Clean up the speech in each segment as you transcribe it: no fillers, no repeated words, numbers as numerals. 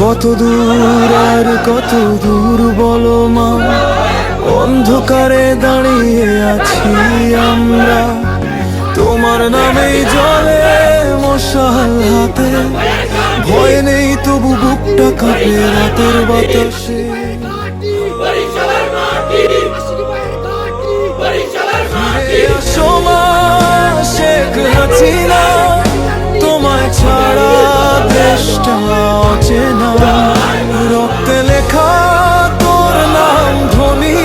কত দূর আর কত দূর বলো মা, অন্ধকারে দাঁড়িয়ে আছি আমরা। তোমার নামেই জলে মশাল হাতে, ভয় নেই তবু বুকটা কাঁপে রাতের বাতাসে। ফিরে আসো মা শেখ হাসিনা, তোমায় ছাড়া দেশটা অচেনা। রক্তে লেখা তোর নাম ধ্বনি,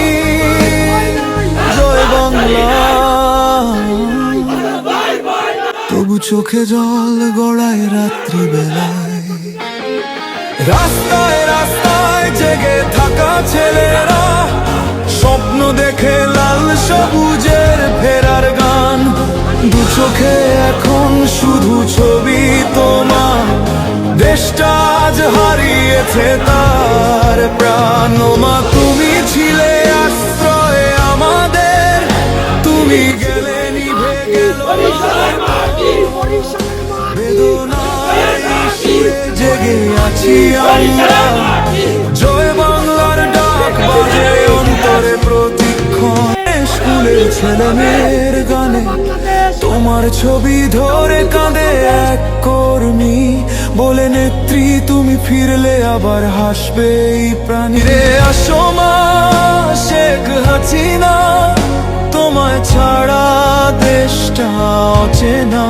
জয় বাংলা। তবু চোখে জল গড়ায় রাত্রি বেলায়, রাস্তায় রাস্তায় জেগে থাকা ছেলেরা স্বপ্ন দেখে লাল সবুজের ফেরার গান। দু চোখে এখন শুধু ছবি তোমার, দেশটা আজ হারিয়েছে তার প্রাণ। মা তুমি ছিলে আশ্রয় আমাদের, তুমি গেলে নিভে গেল বেদনায় সুরে জেগে আছি আমরা। জয় বাংলার ডাক বাজে অন্তরে প্রতিক্ষণ। স্কুলের ছেলে মেয়ের গানে তোমার ছবি ধরে কাঁদে এক কর্মী, বলে নেত্রী তুমি ফিরলে আবার হাসবে এই প্রাণী। রে আসো মা শেখ হাসিনা, তোমায় ছাড়া দেশটা অচেনা।